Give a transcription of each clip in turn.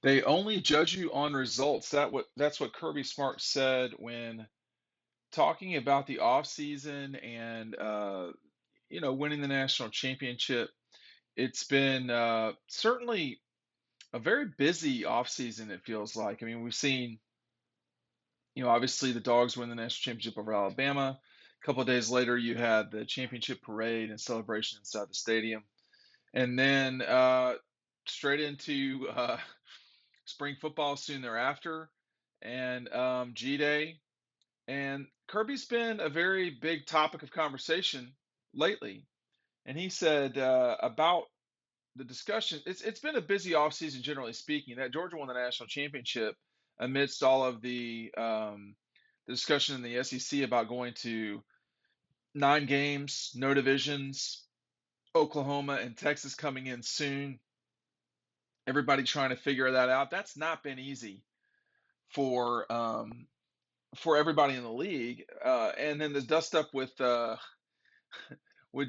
They only judge you on results. That's what Kirby Smart said when talking about the offseason and winning the national championship. It's been certainly a very busy offseason, it feels like. I mean, we've seen, obviously the Dogs win the national championship over Alabama. A couple of days later, you had the championship parade and celebration inside the stadium. And then straight into spring football soon thereafter and G Day. And Kirby's been a very big topic of conversation lately. And he said about the discussion, it's been a busy offseason, generally speaking. That Georgia won the national championship amidst all of the discussion in the SEC about going to 9 games, no divisions, Oklahoma and Texas coming in soon. Everybody trying to figure that out. That's not been easy for everybody in the league. And then the dust up with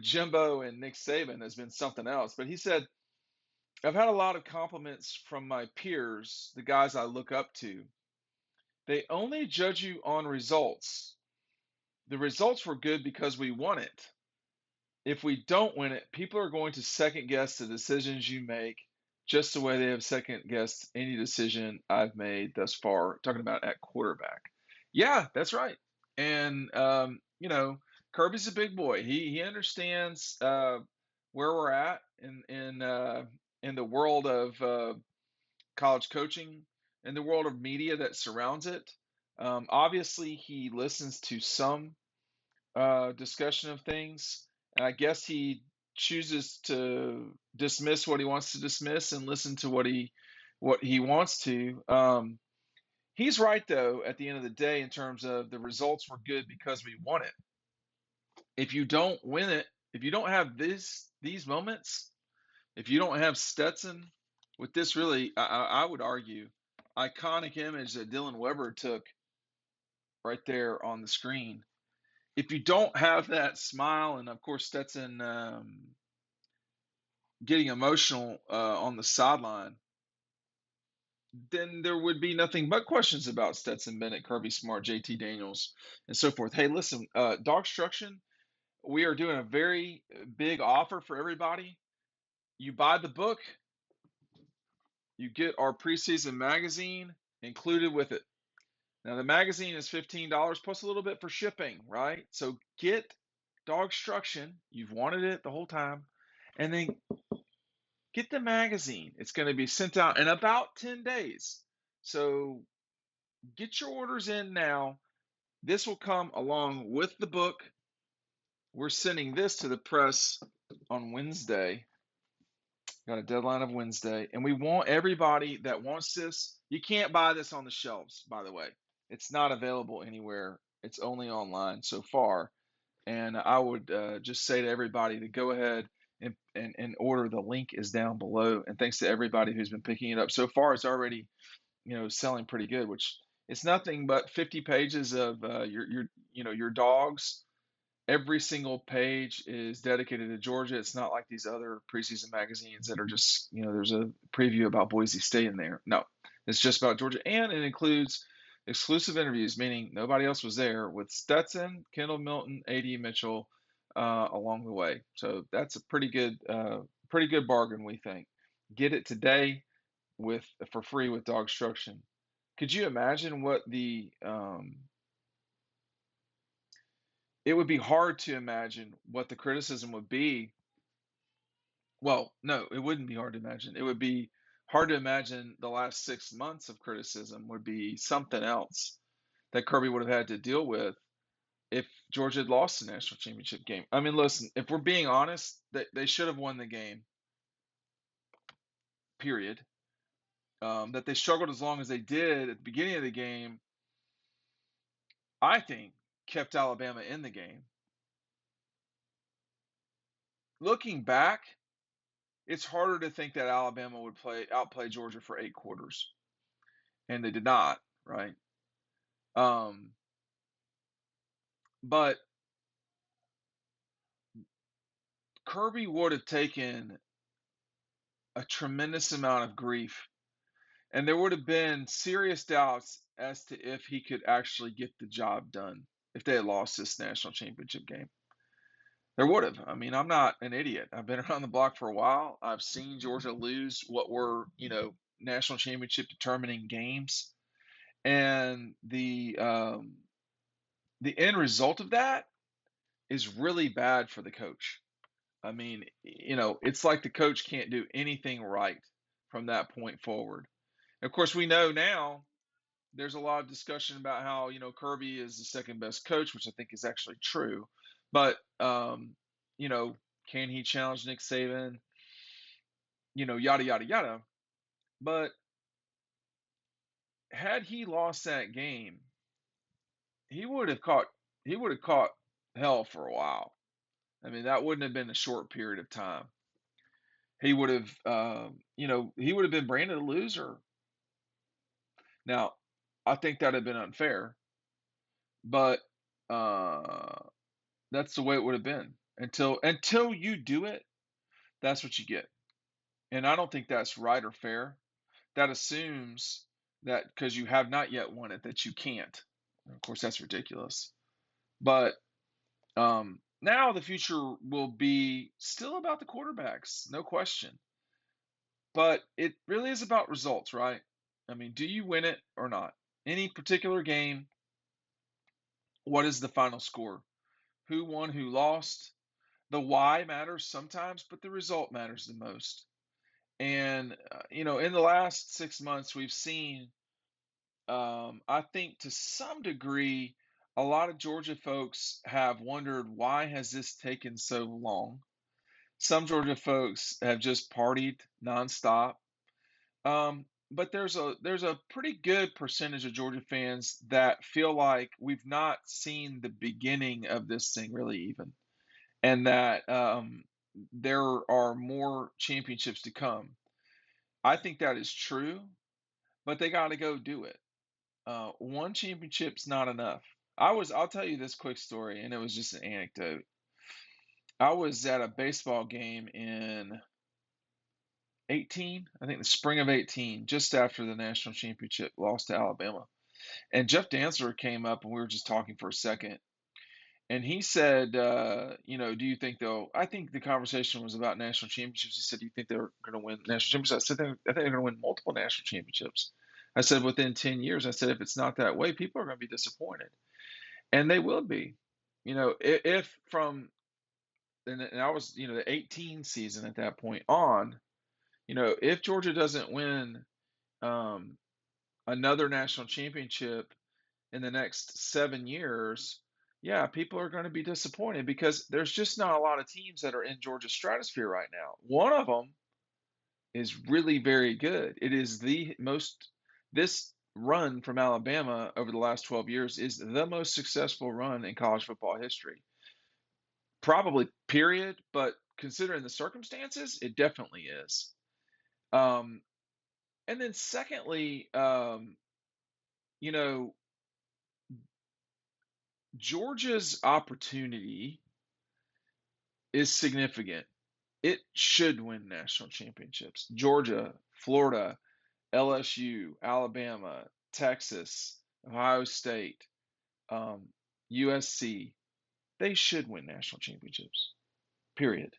Jimbo and Nick Saban has been something else. But he said, I've had a lot of compliments from my peers, the guys I look up to. They only judge you on results. The results were good because we won it. If we don't win it, people are going to second guess the decisions you make just the way they have second guessed any decision I've made thus far, talking about at quarterback. Yeah, that's right. And, Kirby's a big boy. He understands where we're at in the world of college coaching, in the world of media that surrounds it. Obviously, he listens to some discussion of things. And I guess he chooses to dismiss what he wants to dismiss and listen to what he wants to. He's right though. At the end of the day, in terms of the results were good because we won it. If you don't win it, if you don't have these moments, if you don't have Stetson with this really, I would argue, iconic image that Dylan Weber took right there on the screen, if you don't have that smile, and of course Stetson getting emotional on the sideline, then there would be nothing but questions about Stetson Bennett, Kirby Smart, JT Daniels, and so forth. Hey, listen, DAWGSTRUCTION, we are doing a very big offer for everybody. You buy the book, you get our preseason magazine included with it. Now, the magazine is $15 plus a little bit for shipping, right? So get DAWGSTRUCTION. You've wanted it the whole time. And then get the magazine. It's going to be sent out in about 10 days. So get your orders in now. This will come along with the book. We're sending this to the press on Wednesday. Got a deadline of Wednesday. And we want everybody that wants this. You can't buy this on the shelves, by the way. It's not available anywhere. It's only online so far. And I would just say to everybody to go ahead and order. The link is down below. And thanks to everybody who's been picking it up. So far, it's already, selling pretty good, which it's nothing but 50 pages of your dogs. Every single page is dedicated to Georgia. It's not like these other preseason magazines that are just, there's a preview about Boise State in there. No, it's just about Georgia. And it includes exclusive interviews, meaning nobody else was there, with Stetson, Kendall Milton, A.D. Mitchell along the way. So that's a pretty good bargain, we think. Get it today for free with DAWGSTRUCTION. Could you imagine what it would be hard to imagine what the criticism would be. Well, no, it wouldn't be hard to imagine. It would be hard to imagine the last 6 months of criticism would be something else that Kirby would have had to deal with if Georgia had lost the national championship game. I mean, listen, if we're being honest, they should have won the game, period. That they struggled as long as they did at the beginning of the game, I think, kept Alabama in the game. Looking back, it's harder to think that Alabama would outplay Georgia for 8 quarters, and they did not, right? But Kirby would have taken a tremendous amount of grief And there would have been serious doubts as to if he could actually get the job done if they had lost this national championship game. There would have. I mean, I'm not an idiot. I've been around the block for a while. I've seen Georgia lose what were, national championship determining games. And the end result of that is really bad for the coach. I mean, it's like the coach can't do anything right from that point forward. Of course, we know now there's a lot of discussion about how, Kirby is the second best coach, which I think is actually true. But, you know, can he challenge Nick Saban? Yada, yada, yada. But had he lost that game, he would have caught he would have caught hell for a while. I mean, that wouldn't have been a short period of time. He would have, he would have been branded a loser. Now, I think that'd have been unfair, but uh, that's the way it would have been until you do it. That's what you get, and I don't think that's right or fair. That assumes that because you have not yet won it, that you can't. Of course, that's ridiculous. But now the future will be still about the quarterbacks, no question. But it really is about results, right? I mean, do you win it or not? Any particular game, what is the final score? Who won, who lost? The why matters sometimes, but the result matters the most. And, in the last 6 months, we've seen, I think to some degree, a lot of Georgia folks have wondered why has this taken so long? Some Georgia folks have just partied nonstop. But there's a pretty good percentage of Georgia fans that feel like we've not seen the beginning of this thing really even, and that there are more championships to come. I think that is true, but they got to go do it. One championship's not enough. I'll tell you this quick story, and it was just an anecdote. I was at a baseball game in 18, I think the spring of 18, just after the national championship loss to Alabama. And Jeff Dantzler came up and we were just talking for a second. And he said, do you think they'll? I think the conversation was about national championships. He said, do you think they're going to win national championships? I said, I think they're going to win multiple national championships. I said, within 10 years, I said, if it's not that way, people are going to be disappointed. And they will be. If from, and I was, the 18 season at that point on, if Georgia doesn't win um, another national championship in the next 7 years, yeah, people are going to be disappointed because there's just not a lot of teams that are in Georgia's stratosphere right now. One of them is really very good. It is this run from Alabama over the last 12 years is the most successful run in college football history. Probably, period, but considering the circumstances, it definitely is. Um, and then secondly, you know, Georgia's opportunity is significant. It should win national championships. Georgia, Florida, LSU, Alabama, Texas, Ohio State, USC, they should win national championships. Period.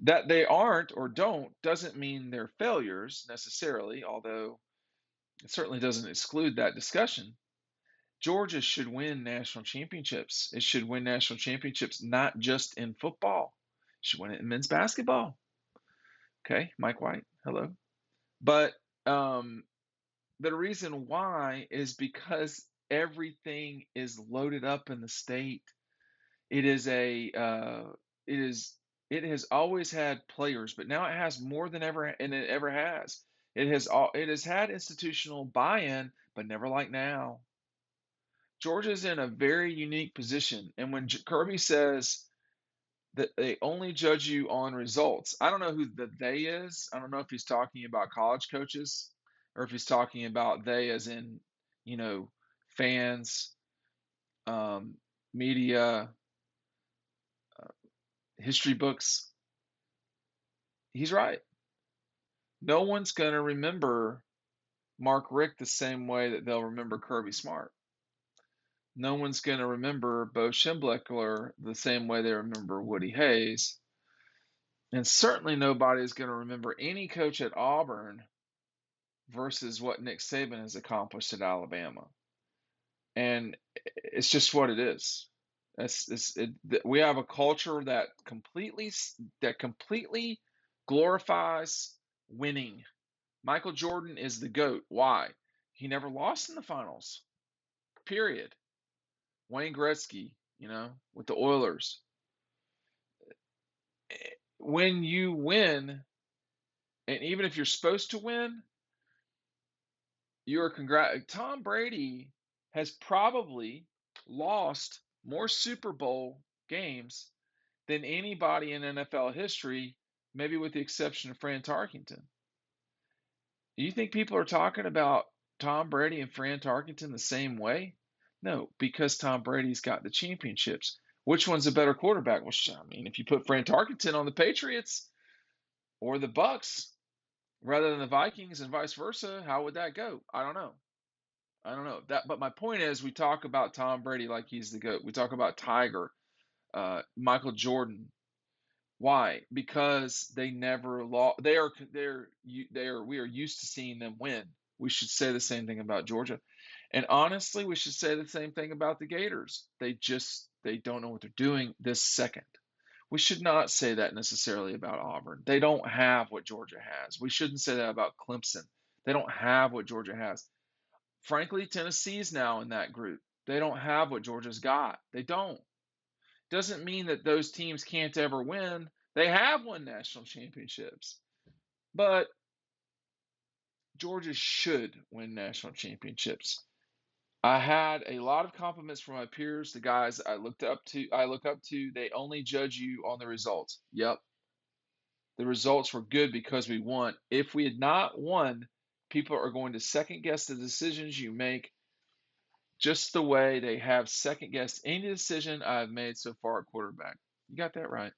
That they aren't or don't doesn't mean they're failures necessarily, although it certainly doesn't exclude that discussion. Georgia should win national championships. It should win national championships not just in football. It should win it in men's basketball. Okay, Mike White, hello. But the reason why is because everything is loaded up in the state. It is a it is it has always had players, but now it has more than ever and it ever has. It has had institutional buy-in, but never like now. Georgia's in a very unique position, and when Kirby says that they only judge you on results, I don't know who the they is. I don't know if he's talking about college coaches or if he's talking about they as in, you know, fans, um, media, history books. He's right. No one's going to remember Mark Richt the same way that they'll remember Kirby Smart. No one's going to remember Bo Schembechler the same way they remember Woody Hayes. And certainly nobody is going to remember any coach at Auburn versus what Nick Saban has accomplished at Alabama. And it's just what it is. We have a culture that completely glorifies winning. Michael Jordan is the GOAT. Why? He never lost in the finals. Period. Wayne Gretzky, with the Oilers. When you win, and even if you're supposed to win, Tom Brady has probably lost more Super Bowl games than anybody in NFL history, maybe with the exception of Fran Tarkenton. You think people are talking about Tom Brady and Fran Tarkenton the same way? No, because Tom Brady's got the championships. Which one's a better quarterback? Well, I mean, if you put Fran Tarkenton on the Patriots or the Bucks rather than the Vikings and vice versa, how would that go? I don't know. But my point is, we talk about Tom Brady like he's the GOAT. We talk about Tiger, Michael Jordan. Why? Because they never lost. We are used to seeing them win. We should say the same thing about Georgia, and honestly, we should say the same thing about the Gators. They don't know what they're doing this second. We should not say that necessarily about Auburn. They don't have what Georgia has. We shouldn't say that about Clemson. They don't have what Georgia has. Frankly, Tennessee's now in that group. They don't have what Georgia's got. They don't. Doesn't mean that those teams can't ever win. They have won national championships. But Georgia should win national championships. I had a lot of compliments from my peers, the guys I look up to. They only judge you on the results. Yep. The results were good because we won. If we had not won, people are going to second guess the decisions you make, just the way they have second guessed any decision I've made so far at quarterback. You got that right.